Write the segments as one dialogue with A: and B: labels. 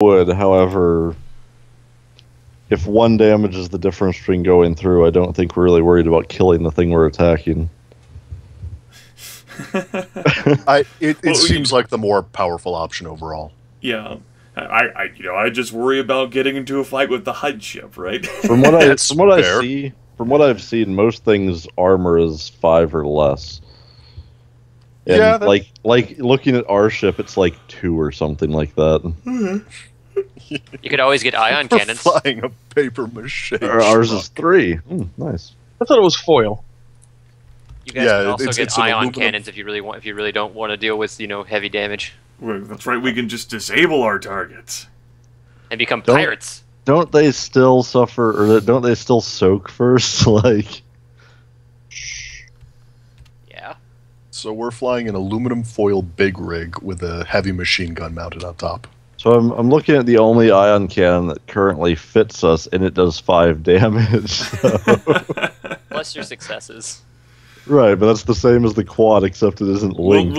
A: would, however, if one damages the difference between going through, I don't think we're really worried about killing the thing we're attacking.
B: It seems like the more powerful option overall.
C: Yeah. I just worry about getting into a fight with the HUD ship, right?
A: From what I've seen, most things armor is 5 or less. And
B: yeah,
A: like looking at our ship, it's like 2 or something like that.
D: You could always get ion
B: We're
D: cannons.
B: flying a paper mache.
A: Ours is 3. Nice.
E: I thought it was foil.
D: You guys can also get ion cannons if you really don't want to deal with heavy damage
C: Well, that's right. We can just disable our targets
D: and become pirates.
A: Don't they still suffer, or don't they still soak first? Like,
D: yeah.
B: So we're flying an aluminum foil big rig with a heavy machine gun mounted on top.
A: so I'm looking at the only ion cannon that currently fits us, and it does 5 damage. So.
D: Plus your successes.
A: Right, but that's the same as the quad, except it isn't linked.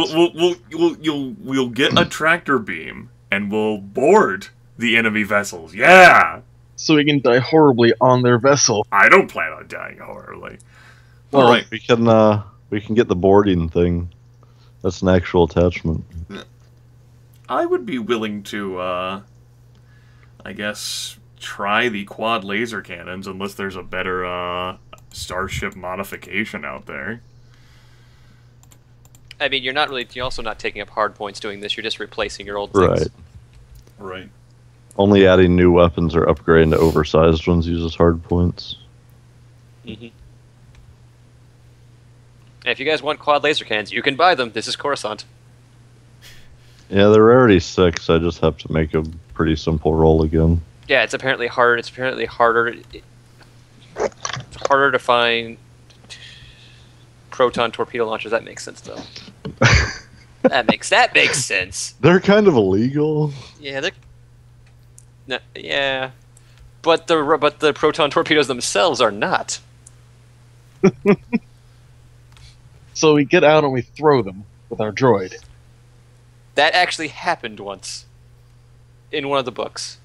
C: We'll get a tractor beam and we'll board the enemy vessels. Yeah.
E: So we can die horribly on their vessel.
C: I don't plan on dying horribly.
A: Well,
C: All right.
A: we can get the boarding thing. That's an actual attachment.
C: I would be willing to, I guess, try the quad laser cannons, unless there's a better starship modification out there.
D: I mean, you're also not taking up hard points doing this. You're just replacing your old things.
A: Right.
C: Right.
A: Only adding new weapons or upgrading to oversized ones uses hard points.
D: Mm-hmm. And if you guys want quad laser cannons, you can buy them. This is Coruscant.
A: Yeah, they're rarity 6. I just have to make a pretty simple roll again.
D: Yeah, it's apparently harder. It's apparently harder. It's harder to find proton torpedo launchers. That makes sense, though. that makes sense.
A: They're kind of illegal.
D: Yeah, yeah, but the proton torpedoes themselves are not.
E: So we get out and we throw them with our droid.
D: That actually happened once in one of the books.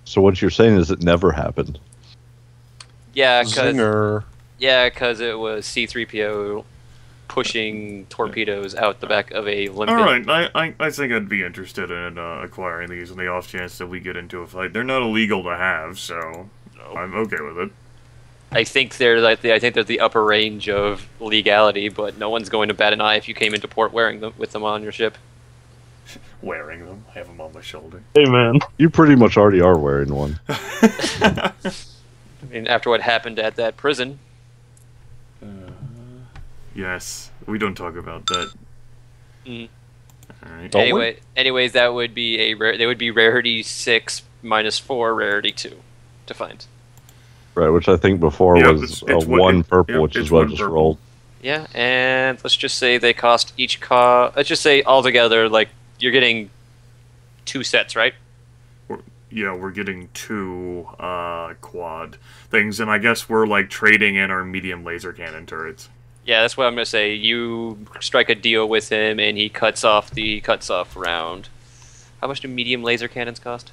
A: So what you're saying is it never happened.
D: Yeah, because
B: Zinger.
D: it was C-3PO pushing torpedoes out the back of a limpet.
C: Alright, I think I'd be interested in acquiring these on the off chance that we get into a fight. They're not illegal to have, so I'm okay with it.
D: I think they're the upper range of legality, but no one's going to bat an eye if you came into port wearing them with them on your ship.
C: Wearing them, I have them on my shoulder.
E: Hey, man.
A: You pretty much already are wearing one.
D: I mean, after what happened at that prison.
C: Yes, we don't talk about that.
D: Mm.
C: Alright.
D: Anyways, that would be they would be rarity 6 minus 4, rarity 2 to find.
A: Right, which I think before was
C: it's
A: 1 purple, which is what I just
C: purple.
A: rolled.
D: Yeah, and let's just say they cost let's just say altogether, like, you're getting 2 sets, right?
C: We're getting 2 quad things, and I guess we're like trading in our medium laser cannon turrets.
D: Yeah, that's what I'm gonna say. You strike a deal with him, and he cuts off round. How much do medium laser cannons cost?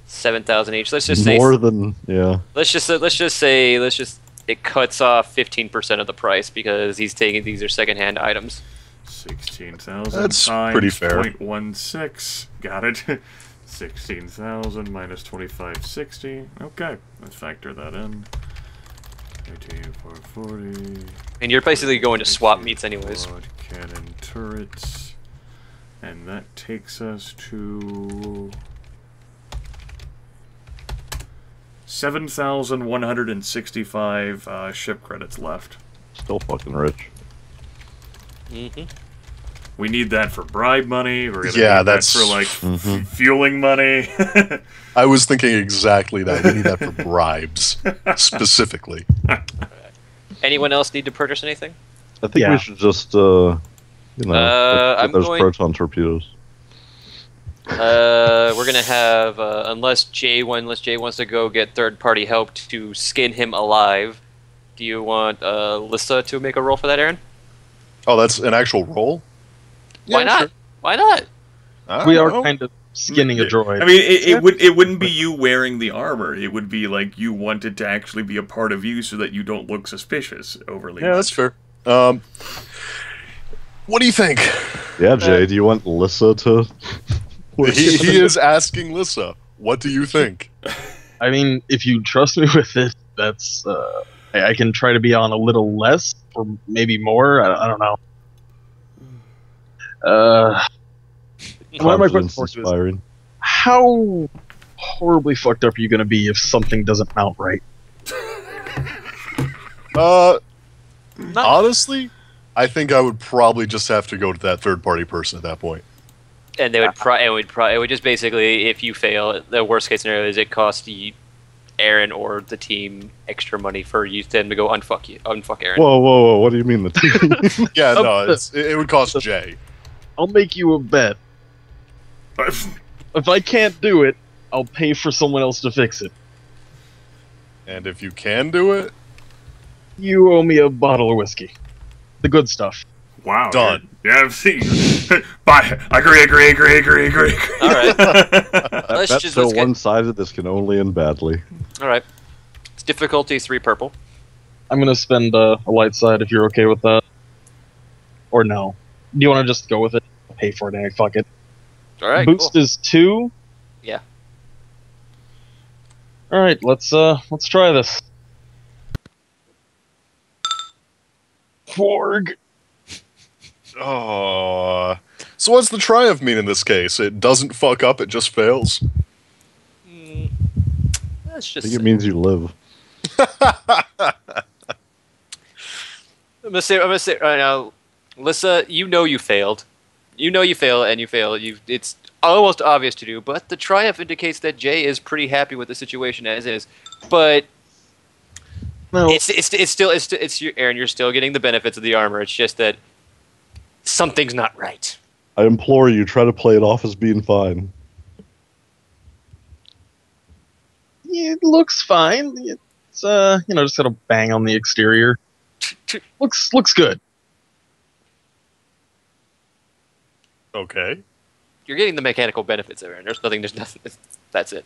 D: 7,000 each. Let's just say
A: more than
D: Let's just say it cuts off 15% of the price because these are secondhand items.
C: 16,000.
B: That's pretty fair.
C: 0.16. Got it. 16,000 minus 2560. Okay, let's factor that in. 440.
D: And you're basically going to swap meets anyways.
C: Quad cannon turrets, and that takes us to 7,165 ship credits left.
A: still fucking rich.
D: Mm-hmm.
C: We need that for bribe money. We're gonna
B: Yeah,
C: need
B: that's-
C: that for like fueling money.
B: I was thinking exactly that. We need that for bribes, specifically.
D: Anyone else need to purchase anything?
A: I think we should just,
D: I'm
A: get those
D: going-
A: proton torpedoes.
D: We're gonna have unless Jay wants to go get third-party help to skin him alive. Do you want Lissa to make a roll for that, Aaron?
B: Oh, that's an actual roll?
D: Why
B: Yeah,
D: not?
B: sure.
D: Why not?
E: We are kind of skinning a droid.
C: I mean, it wouldn't be you wearing the armor. It would be like you wanted to actually be a part of you so that you don't look suspicious overly.
B: Yeah, that's fair. What do you think?
A: Yeah, Jay, do you want Lissa to...
B: He is asking Lissa, what do you think?
E: I mean, if you trust me with it, that's... I can try to be on a little less, or maybe more. I don't know. One of my questions for you is, how horribly fucked up are you going to be if something doesn't mount right?
B: Honestly, I think I would probably just have to go to that third-party person at that point.
D: And they would it would just basically, if you fail, the worst case scenario is it costs you, Aaron or the team, extra money for you them to go unfuck Aaron.
A: Whoa, what do you mean the team?
B: Yeah, no, it would cost Jay.
E: I'll make you a bet. If I can't do it, I'll pay for someone else to fix it.
B: And if you can do it?
E: You owe me a bottle of whiskey. The good stuff.
C: Wow.
B: Done.
C: Yeah, see. Bye. Agree.
D: All right.
A: That's so one-sided. This can only end badly.
D: All right. It's difficulty 3 purple.
E: I'm gonna spend a light side if you're okay with that. Or no. Do you want to just go with it? I'll pay for it anyway. Fuck it.
D: All right.
E: Boost is 2.
D: Yeah.
E: All right. Let's try this. Forg.
B: Oh. So what's the triumph mean in this case? It doesn't fuck up, it just fails?
D: That's
A: I
D: just...
A: think it means you live.
D: I'm gonna say right now, Lissa, you know you failed. You know you fail, and you fail. It's almost obvious to do, but the triumph indicates that Jay is pretty happy with the situation as is. But
E: No.
D: it's still Aaron. You're still getting the benefits of the armor. It's just that something's not right.
A: I implore you, try to play it off as being fine.
E: Yeah, it looks fine. It's just got a bang on the exterior. Looks good.
B: Okay.
D: You're getting the mechanical benefits, Aaron. There's nothing. That's it.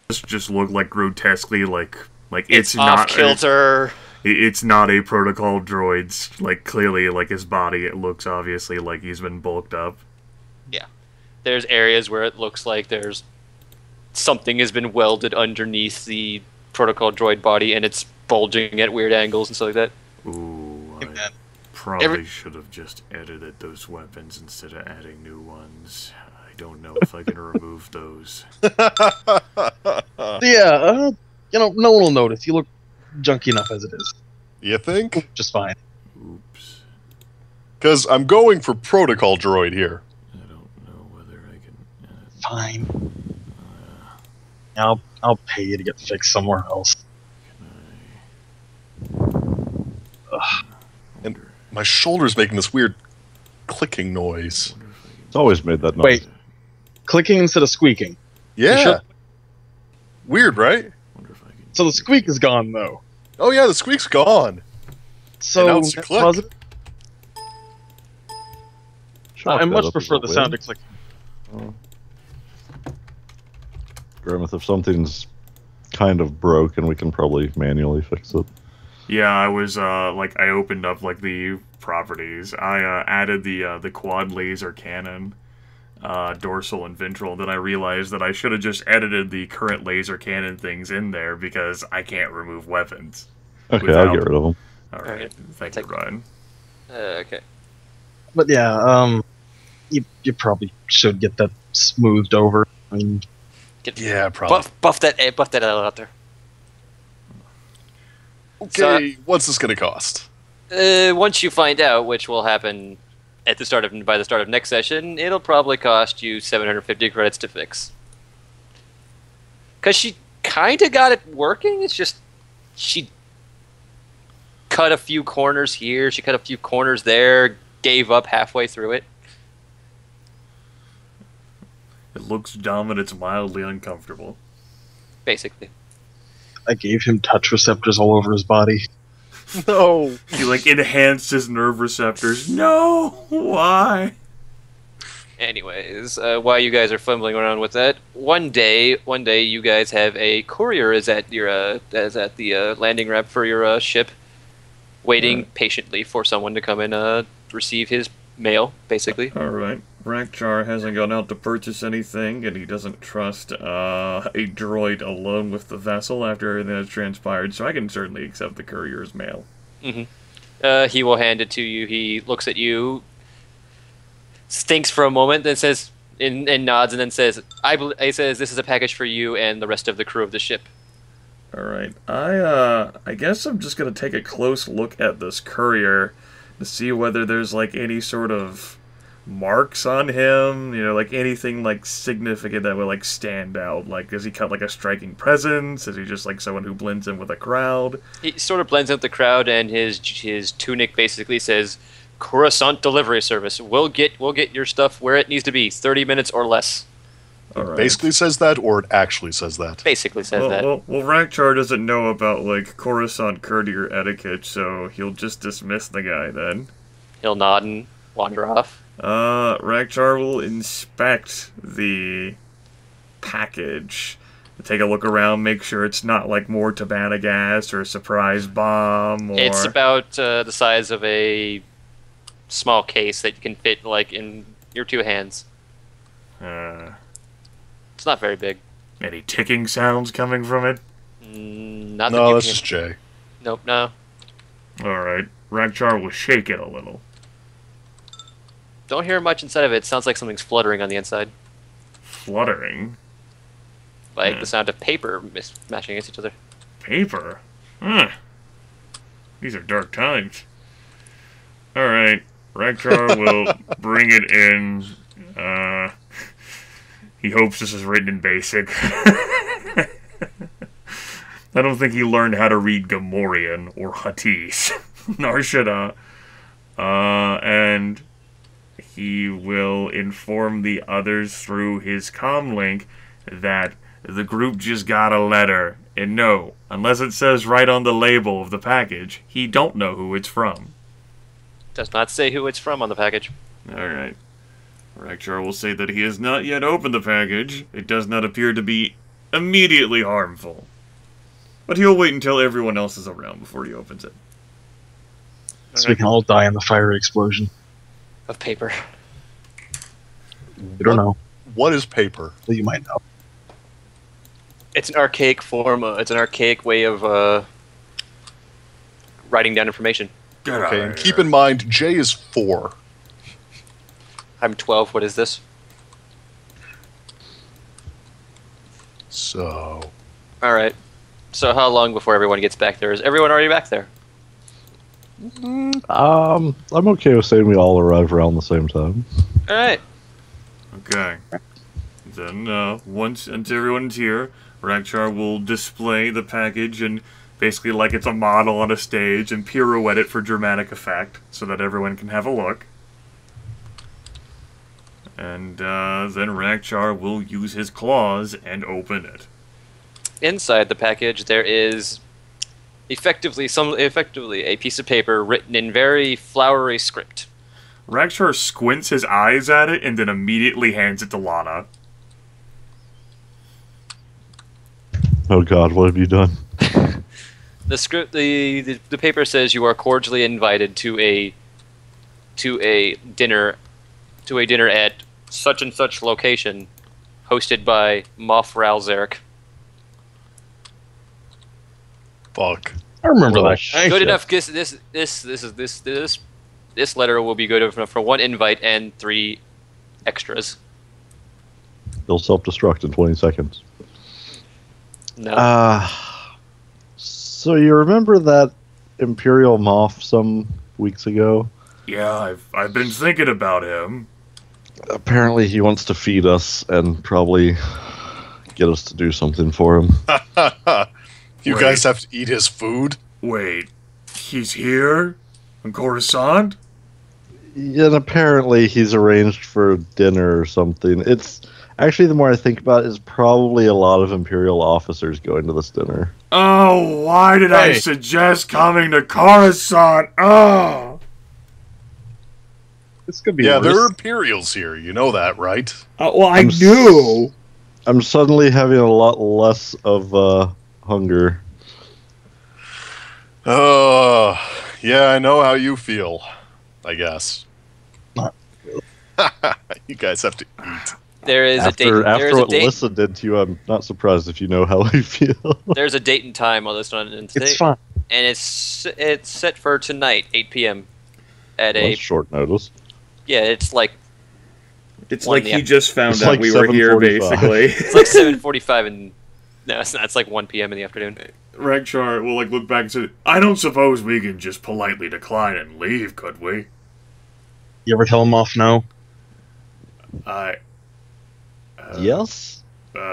C: This just look like grotesquely like
D: It's
C: not
D: off kilter.
C: It's not a protocol droid's, like, clearly, like, his body, it looks obviously like he's been bulked up.
D: Yeah. There's areas where it looks like there's something has been welded underneath the protocol droid body, and it's bulging at weird angles and stuff like that.
C: Ooh, I probably should have just edited those weapons instead of adding new ones. I don't know if I can remove those.
E: Yeah, no one will notice. You look junky enough as it is.
B: You think?
E: Just fine.
C: Oops.
B: Because I'm going for protocol droid here.
C: I don't know whether I can...
E: Fine. I'll pay you to get fixed somewhere else.
B: And my shoulder's making this weird clicking noise.
A: It's always made that noise.
E: Wait. Clicking instead of squeaking.
B: Yeah.
E: Sure?
B: Weird, right?
E: So the squeak is gone, though.
B: Oh yeah, the squeak's gone.
E: So,
B: now it's a click.
E: positive?
A: Chalk
E: I
A: that
E: much
A: up
E: prefer
A: as a
E: the
A: win.
E: sound of clicking.
A: Grimith, if something's kind of broken, we can probably manually fix it.
C: Yeah, I was, I opened up, like, the properties. I, added the quad laser cannon, dorsal and ventral, then I realized that I should have just edited the current laser cannon things in there, because I can't remove weapons.
A: Okay, I'll get rid of them.
C: Alright, thank you, Ryan.
D: Okay.
E: But yeah, you probably should get that smoothed over. I mean,
B: Yeah, probably.
D: Buff that out there.
B: Okay, what's this gonna cost?
D: Once you find out, which will happen at by the start of next session, it'll probably cost you 750 credits to fix. Because she kind of got it working. It's just she cut a few corners here, she cut a few corners there, gave up halfway through it.
C: It looks dumb and it's mildly uncomfortable.
D: Basically.
E: I gave him touch receptors all over his body.
B: No.
C: You, like, enhanced his nerve receptors. No! Why?
D: Anyways, while you guys are fumbling around with that, one day you guys have a courier is at the landing ramp for your ship, waiting patiently for someone to come and receive his mail, basically.
C: All right. Rakcharr hasn't gone out to purchase anything, and he doesn't trust a droid alone with the vessel after everything that's transpired, so I can certainly accept the courier's mail.
D: Mm-hmm. He will hand it to you. He looks at you, thinks for a moment, then says, and nods, and then says, he says, this is a package for you and the rest of the crew of the ship.
C: All right. I guess I'm just going to take a close look at this courier to see whether there's, like, any sort of marks on him, you know, like anything like significant that would like stand out. Like, does he cut like a striking presence? Is he just like someone who blends in with a crowd?
D: He sort of blends in with the crowd, and his tunic basically says, "Coruscant delivery service. We'll get your stuff where it needs to be, 30 minutes or less."
C: All right.
B: Basically says that, or it actually says that?
D: Basically says that.
C: Well, Rakcharr doesn't know about like Coruscant courtier etiquette, so he'll just dismiss the guy then.
D: He'll nod and wander off.
C: Rakcharr will inspect the package, take a look around, make sure it's not like more Tabana gas or a surprise bomb. Or...
D: It's about the size of a small case that you can fit like in your two hands. It's not very big.
C: Any ticking sounds coming from it?
D: Not
B: no, that's just Jay.
D: Nope, no.
C: Alright, Rakcharr will shake it a little.
D: Don't hear much inside of it. It sounds like something's fluttering on the inside.
C: Fluttering?
D: Like the sound of paper smashing against each other.
C: Paper? These are dark times. Alright, Rakcharr will bring it in. He hopes this is written in BASIC. I don't think he learned how to read Gamorrean or Huttese. Nor should and he will inform the others through his comm link that the group just got a letter. And no, unless it says right on the label of the package, he don't know who it's from.
D: Does not say who it's from on the package.
C: Alright. Rakcharr will say that he has not yet opened the package. It does not appear to be immediately harmful. But he'll wait until everyone else is around before he opens it.
E: So we can all die in the fire explosion.
D: Of paper.
E: You don't know.
B: What is paper?
E: Well, you might know.
D: It's an archaic form. It's an archaic way of writing down information.
B: Okay, and keep in mind, Jay is 4.
D: I'm 12. What is this?
B: So...
D: Alright. So how long before everyone gets back there? Is everyone already back there?
A: I'm okay with saying we all arrive around the same time.
D: Alright.
C: Okay. Then, once everyone's here, Rakcharr will display the package and basically like it's a model on a stage and pirouette it for dramatic effect so that everyone can have a look. And then Rakcharr will use his claws and open it.
D: Inside the package there is effectively a piece of paper written in very flowery script.
C: Rakcharr squints his eyes at it and then immediately hands it to Laana.
A: Oh god, what have you done?
D: The script, the paper says you are cordially invited to a dinner at such and such location, hosted by Moff Ralzeric.
B: Fuck.
E: I remember that.
D: Good enough. This letter will be good enough for 1 invite and 3 extras.
A: They'll self-destruct in 20 seconds.
D: No.
A: So you remember that Imperial Moff some weeks ago?
C: Yeah, I've been thinking about him.
A: Apparently he wants to feed us and probably get us to do something for him.
B: You guys have to eat his food?
C: Wait, he's here? On Coruscant?
A: Yeah, and apparently he's arranged for dinner or something. It's actually, the more I think about it, it's probably a lot of Imperial officers going to this dinner.
C: Oh, why did I suggest coming to Coruscant? Oh!
E: This could be
B: Yeah,
E: a
B: there are
E: risk.
B: Imperials here. You know that, right?
C: Well, I
A: I'm
C: knew.
A: I'm suddenly having a lot less of hunger.
B: Oh, yeah, I know how you feel. I guess.
E: Not
B: You guys have to eat.
D: There is a date.
A: After
D: There is a
A: what
D: date.
A: Lissa did to you, I'm not surprised if you know how I feel.
D: There's a date and time on this one, and
E: It's fine.
D: and it's set for tonight, 8 p.m. At
A: Well,
D: a
A: that's short notice.
D: yeah. It's like
C: It's
D: One
C: like
D: in the
C: he just found
A: It's
C: out
A: like
C: we were here,
A: 7:45.
C: basically.
D: it's like 7:45 and no, it's not. It's like 1 p.m. in the afternoon.
C: Rakcharr will like look back and say, "I don't suppose we can just politely decline and leave, could we?"
E: You ever tell them off no?
C: I.
A: Yes,
C: Well,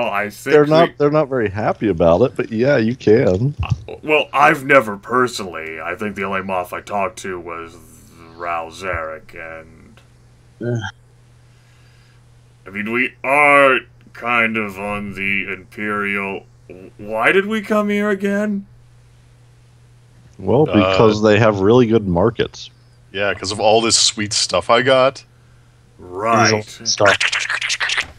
C: I think
A: they're not very happy about it, but yeah, you can.
C: Well, I've never personally. I think the only Moff I talked to was Ral Zarek, and I mean, we are kind of on the Imperial. Why did we come here again?
A: Well, because they have really good markets.
B: Yeah, because of all this sweet stuff I got.
C: Right.
E: Stuff.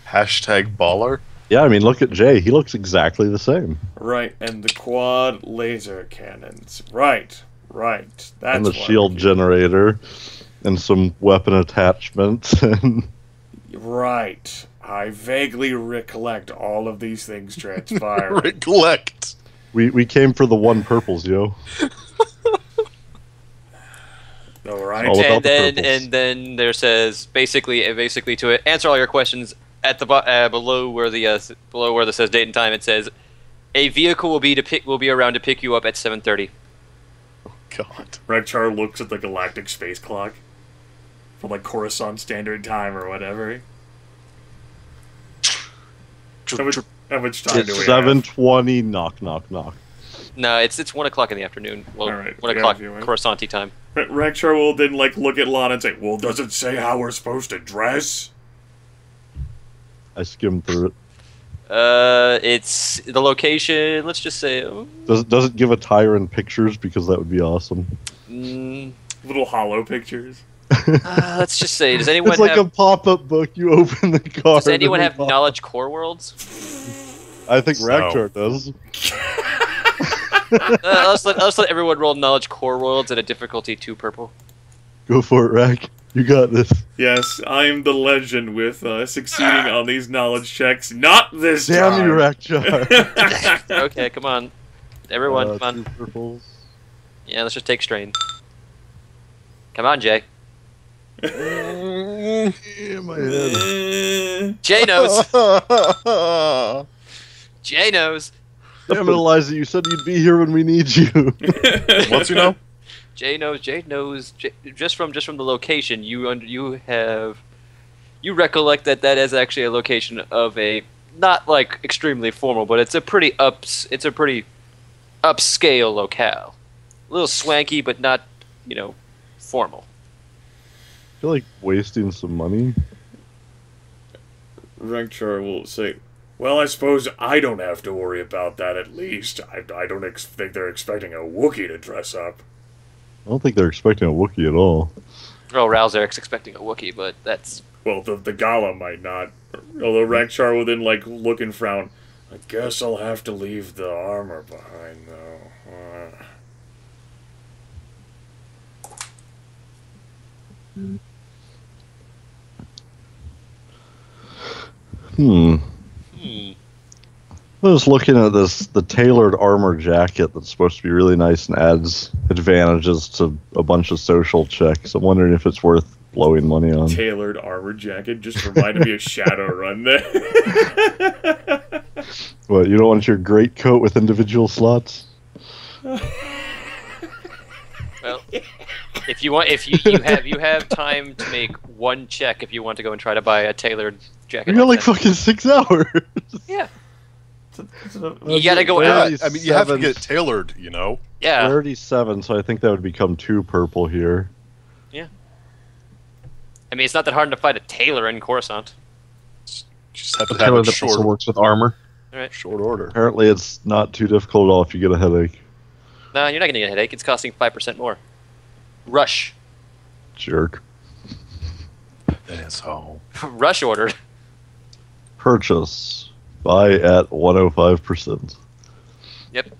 B: Hashtag baller.
A: Yeah, I mean, look at Jay. He looks exactly the same.
C: Right, and the quad laser cannons. Right. That's
A: And the
C: why
A: shield
C: we're here.
A: generator, and some weapon attachments. And
C: Right. I vaguely recollect all of these things transpiring.
B: Recollect.
A: we came for the one purples, yo.
C: All right.
A: All about
D: And
A: the
D: then
A: purples.
D: and then there says basically to answer all your questions at the below where the says date and time. It says a vehicle will be around to pick you up at 7:30.
B: God.
C: Rakcharr looks at the galactic space clock for like Coruscant Standard Time or whatever. How much time do
A: It's
C: we
A: 7:20. Knock, knock, knock.
D: No, it's 1 o'clock in the afternoon. Well,
C: All right,
D: 1
C: we
D: o'clock
C: have you, right?
D: Coruscanti time.
C: have? Rakcharr will then like look at Laana and say, "Well, does it say how we're supposed to dress?"
A: I skimmed through it.
D: It's the location. Let's just say.
A: Does it give a tyrant pictures? Because that would be awesome.
C: Little hollow pictures.
D: Let's just say. Does anyone
A: It's like
D: have?
A: a pop-up book. You open the card.
D: Does anyone
A: and
D: have
A: it pops-
D: knowledge core worlds?
A: I think
B: No.
A: Rakcharr does.
D: Let's let everyone roll knowledge core worlds at a difficulty 2 purple.
A: Go for it, Rack. You got this.
C: Yes, I am the legend with succeeding on these knowledge checks. Not this
A: Damn
C: time.
A: you, Rakcharr.
D: Okay, come on, everyone, come on.
A: 2 purples.
D: Yeah, let's just take strain. Come on, Jay.
A: In my head.
D: Jay knows. Jay knows.
A: Damn it, Eliza! You said you'd be here when we need you.
B: What's you know?
D: Jay knows. Jay knows. Just from the location, you recollect that is actually a location of a not like extremely formal, but it's a pretty upscale locale. A little swanky, but not formal.
A: I feel like wasting some money.
C: Rakcharr will say, "Well, I suppose I don't have to worry about that. At least I don't think they're expecting a Wookiee to dress up."
A: I don't think they're expecting a Wookiee at all.
D: Oh, Ralzeric's expecting a Wookiee, but that's
C: Well, the Gala might not. Although Rakcharr will then like look and frown. I guess I'll have to leave the armor behind, though.
A: I was looking at the tailored armor jacket that's supposed to be really nice and adds advantages to a bunch of social checks. I'm wondering if it's worth blowing money on.
C: Tailored armor jacket just reminded me of Shadowrun there.
A: What, you don't want your great coat with individual slots?
D: well. If you have time to make 1 check if you want to go and try to buy a tailored jacket.
A: We got like
D: that.
A: fucking 6 hours.
D: Yeah. You gotta go
B: Yeah,
D: out.
B: I mean, you have to get it tailored, you know?
D: Yeah.
A: 37, so I think that would become 2 purple here.
D: I mean, it's not that hard to find a tailor in Coruscant.
B: Just have
E: The
B: to have
E: tailor
B: it
E: that also
B: short,
E: works with armor.
B: short order.
A: Apparently it's not too difficult at all if you get a headache.
D: No, you're not gonna get a headache. It's costing 5% more. Rush.
A: Jerk.
B: So
D: Rush ordered.
A: Purchase. Buy at 105%.
D: Yep.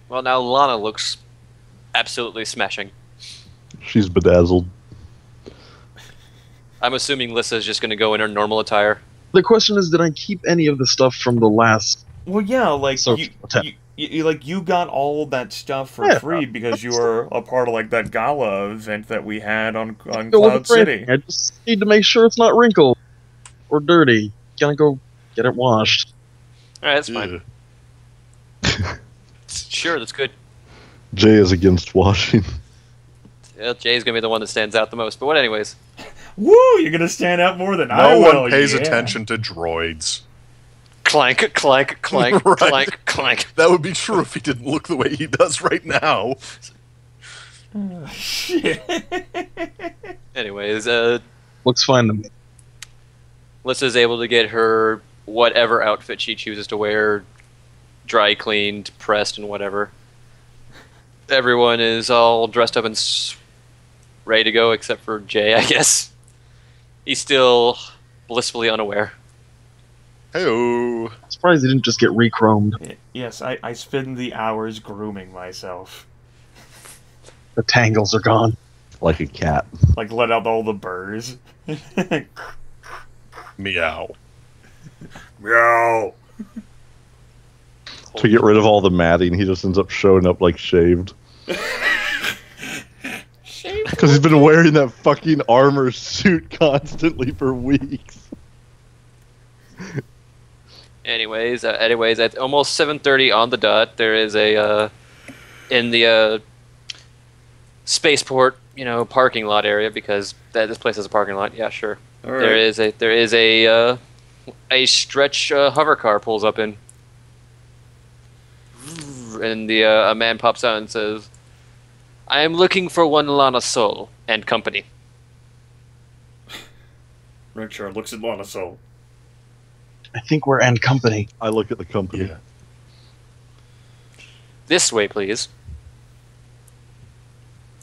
D: Well, now Laana looks absolutely smashing.
A: She's bedazzled.
D: I'm assuming Lissa is just going to go in her normal attire.
E: The question is, did I keep any of the stuff from the last?
F: Well, yeah, like
E: So,
F: you got all of that stuff for free because you were a part of like that gala event that we had on Cloud City.
E: I just need to make sure it's not wrinkled or dirty. Gonna go get it washed.
D: All right, that's fine. Sure, that's good.
A: Jay is against washing.
D: Yeah, Jay's going to be the one that stands out the most. But what, anyways?
F: Woo! You're gonna stand out more than I
B: no
F: will.
B: one pays
F: yeah.
B: attention to droids.
D: Clank, clank, clank,
B: Right.
D: clank, clank.
B: That would be true if he didn't look the way he does right now.
F: Shit.
D: Anyways,
E: Looks fine to me.
D: Lissa's able to get her whatever outfit she chooses to wear dry cleaned, pressed, and whatever. Everyone is all dressed up and ready to go except for Jay, I guess. He's still blissfully unaware.
B: Hey-oh.
E: Surprised he didn't just get re-chromed.
F: Yes, I spend the hours grooming myself.
E: The tangles are gone.
A: Like a cat.
F: Like, let out all the burrs.
B: Meow.
F: Meow.
A: To get rid of all the matting, he just ends up showing up like shaved. Because he's been wearing that fucking armor suit constantly for weeks.
D: Anyways, at almost 7:30 on the dot, there is a in the spaceport, parking lot area, because this place has a parking lot. Yeah, sure.
F: All right.
D: There is a stretch hover car pulls up in, and a man pops out and says, "I am looking for one Laana Sol and company."
F: Rakcharr looks at Laana Sol.
E: I think we're and company.
A: I look at the company.
B: Yeah.
D: This way, please.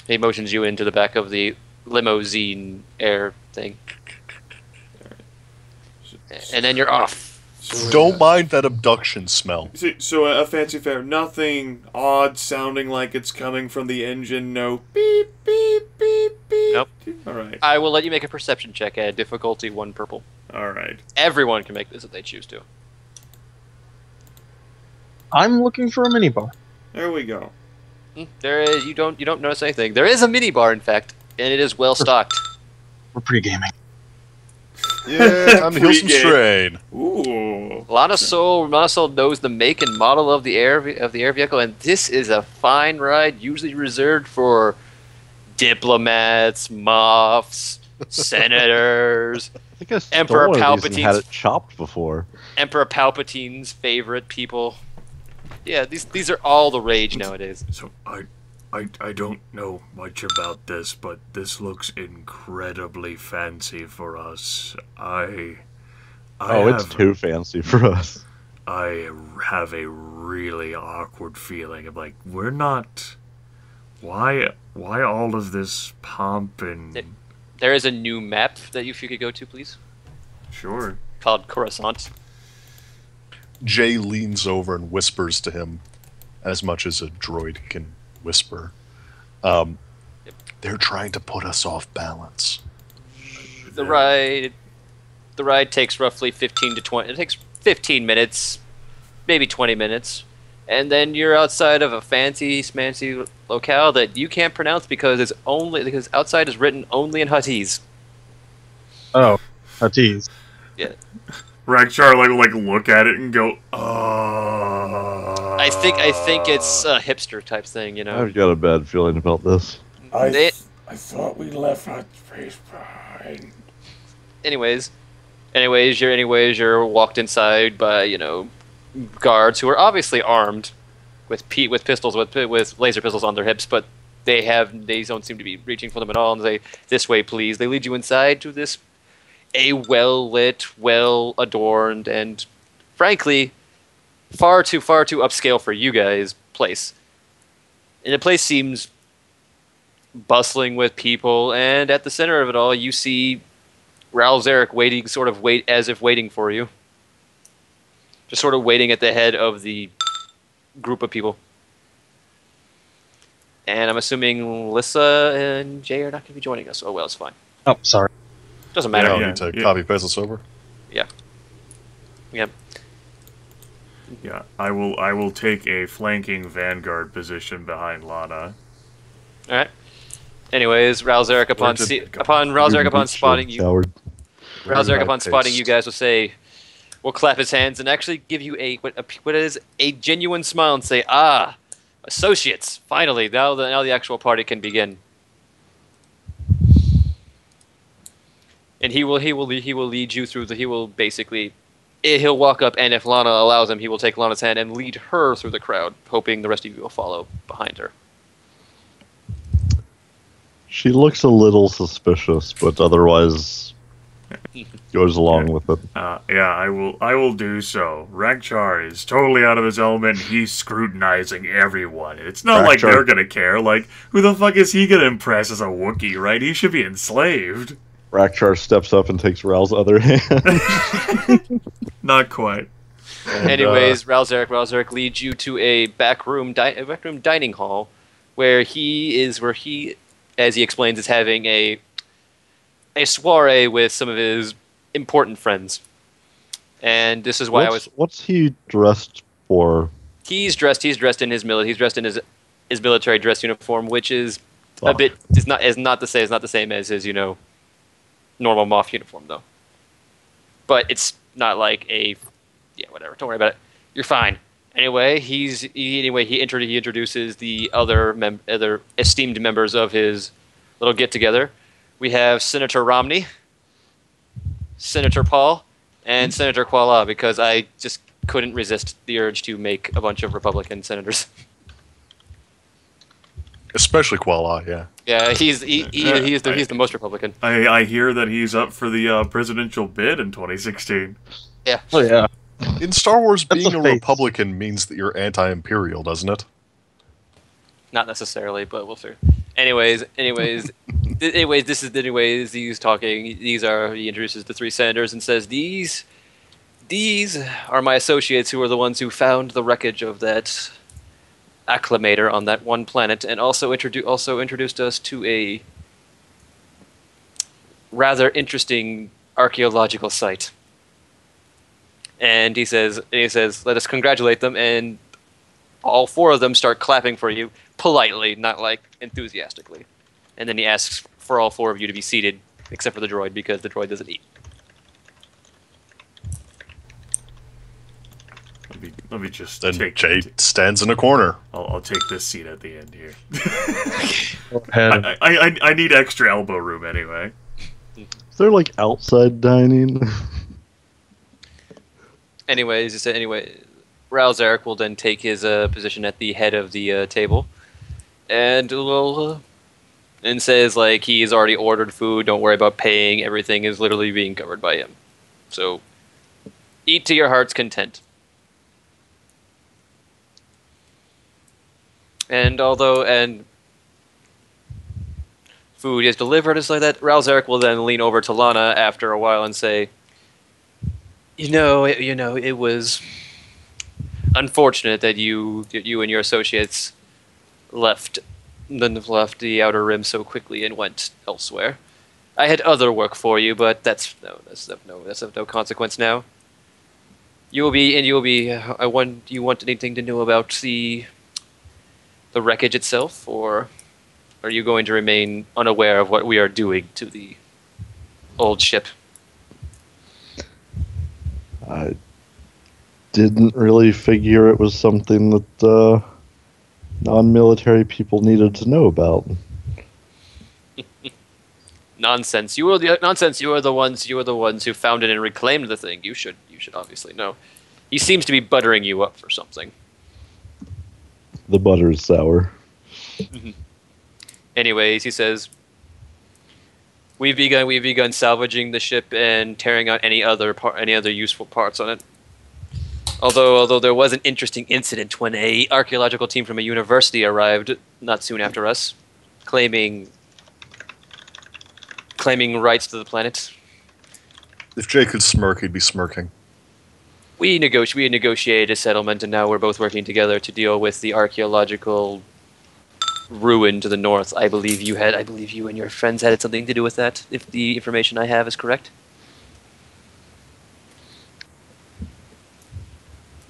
D: He motions you into the back of the limousine air thing. And then you're off.
B: Don't mind that abduction smell.
F: So a fancy fare, nothing odd sounding like it's coming from the engine, no beep, beep, beep, beep.
D: Nope.
F: Alright.
D: I will let you make a perception check at difficulty 1 purple.
F: Alright.
D: Everyone can make this if they choose to.
E: I'm looking for a minibar.
F: There we go.
D: There is, you don't notice anything. There is a minibar, in fact, and it is well stocked.
E: We're pre-gaming.
B: Yeah, time to heal some
F: Pre-game.
B: strain.
D: Laana
F: Ooh.
D: Sol knows the make and model of the air vehicle, and this is a fine ride, usually reserved for diplomats, moffs, senators,
A: I think I stole
D: Emperor
A: one of these and had
D: Palpatine's-
A: it chopped before.
D: Emperor Palpatine's favorite people. Yeah, these are all the rage nowadays.
F: So I don't know much about this, but this looks incredibly fancy for us.
A: It's too fancy for us.
F: I have a really awkward feeling of like we're not. Why all of this pomp and?
D: There is a new map that you could go to, please,
F: Sure.
D: called Coruscant.
B: Jay leans over and whispers to him, as much as a droid can whisper. They're trying to put us off balance.
D: The ride takes roughly 15 to 20. It takes 15 minutes, maybe 20 minutes, and then you're outside of a fancy, smancy locale that you can't pronounce because outside is written only in Huttese.
E: Oh, a tease.
D: Yeah,
F: Rakcharr like look at it and go,
D: I think it's a hipster type thing,
A: I've got a bad feeling about this.
F: I thought we left our space behind.
D: Anyways, you're walked inside by guards who are obviously armed with pistols with laser pistols on their hips, but they don't seem to be reaching for them at all. And they say, "This way, please." They lead you inside to a well lit, well adorned, and frankly, far too upscale for you guys place. And the place seems bustling with people, and at the center of it all, you see Ral Zarek waiting, as if waiting for you. Just sort of waiting at the head of the group of people. And I'm assuming Lissa and Jay are not going to be joining us. Oh, well, it's fine.
E: Oh, sorry.
D: Doesn't matter.
B: I need to copy paste this over.
D: Yeah. Yeah.
F: Yeah, I will take a flanking vanguard position behind Laana.
D: All right. Anyways, Ral Zarek upon spotting you,
A: Coward.
D: Ral Zarek upon
B: Paste.
D: spotting you guys will clap his hands and actually give you what is a genuine smile and say, "Ah, associates! Finally, now the actual party can begin." And he will lead you through he'll walk up, and if Laana allows him, he will take Lana's hand and lead her through the crowd, hoping the rest of you will follow behind her.
A: She looks a little suspicious, but otherwise goes along with it.
F: Yeah, I will do so. Rakcharr is totally out of his element. He's scrutinizing everyone. It's not like
A: Rakcharr.
F: they're gonna care. Like, who the fuck is he gonna impress as a Wookiee, right? He should be enslaved.
A: Rakcharr steps up and takes Ral's other hand.
F: Not quite.
D: Anyways, Ral Zarek leads you to a back room dining hall, where he, as he explains, is having a soiree with some of his important friends. And this is why
A: What's he dressed for?
D: He's dressed in his military dress uniform, which is
A: Fuck.
D: is not the same as his, normal Moff uniform though. But it's not like whatever. Don't worry about it. You're fine. Anyway, he introduces the other esteemed members of his little get together. We have Senator Romney, Senator Paul, and Senator Kuala, because I just couldn't resist the urge to make a bunch of Republican senators.
B: Especially Kuala, yeah.
D: Yeah, he's the most Republican.
F: I hear that he's up for the presidential bid in 2016.
D: Yeah.
E: Oh yeah.
B: In Star Wars,
E: That's
B: being
E: a
B: a
E: face.
B: Republican means that you're anti-imperial, doesn't it?
D: Not necessarily, but we'll see. Anyways, he's talking. He introduces the three senators and says, These are my associates who are the ones who found the wreckage of that acclimator on that one planet, and also introduced us to a rather interesting archaeological site. And he says, let us congratulate them, and all four of them start clapping for you, politely, not like enthusiastically. And then he asks for all four of you to be seated, except for the droid, because the droid doesn't eat.
F: Let me just
B: Then
F: take.
B: Jay stands in a corner.
F: I'll take this seat at the end here.
E: Head.
F: I need extra elbow room anyway.
A: Is there like outside dining?
D: Anyways, Ral Zarek will then take his position at the head of the table, and says like he's already ordered food. Don't worry about paying. Everything is literally being covered by him. So eat to your heart's content. And food is delivered and stuff like that, Ral Zarek will then lean over to Laana after a while and say, it was unfortunate that you and your associates left the Outer Rim so quickly and went elsewhere. I had other work for you, but that's of no consequence now. You want anything to know about the wreckage itself, or are you going to remain unaware of what we are doing to the old ship?
A: I didn't really figure it was something that non-military people needed to know about.
D: Nonsense! You are the ones who found it and reclaimed the thing. You should obviously know. He seems to be buttering you up for something.
A: The butter is sour.
D: Anyways, he says, We've begun salvaging the ship and tearing out any other useful parts on it. Although there was an interesting incident when a archaeological team from a university arrived not soon after us. claiming rights to the planet.
B: If Jay could smirk, he'd be smirking.
D: We negotiated a settlement, and now we're both working together to deal with the archaeological ruin to the north. I believe you and your friends had something to do with that, if the information I have is correct.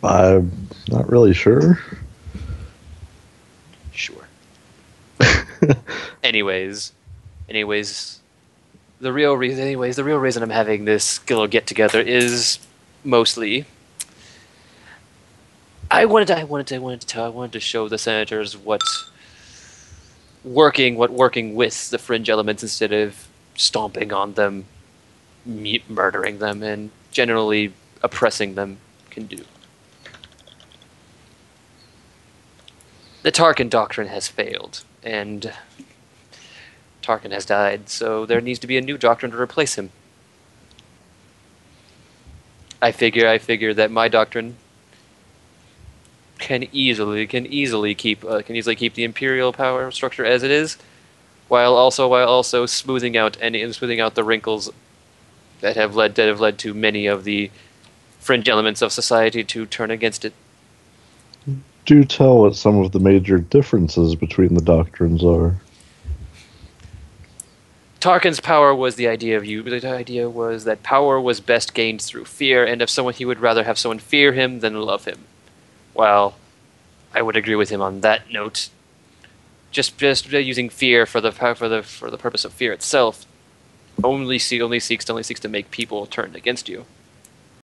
A: I'm not really sure.
D: Sure. Anyways, the real reason I'm having this little get together is mostly I wanted to show the senators what working with the fringe elements instead of stomping on them, murdering them, and generally oppressing them can do. The Tarkin doctrine has failed, and Tarkin has died, so there needs to be a new doctrine to replace him. I figure that my doctrine can easily keep the Imperial power structure as it is, while also smoothing out the wrinkles that have led to many of the fringe elements of society to turn against it.
A: Do tell what some of the major differences between the doctrines are.
D: Tarkin's power was the idea was that power was best gained through fear, and he would rather have someone fear him than love him. Well, I would agree with him on that note. Just using fear for the purpose of fear itself only seeks to make people turn against you.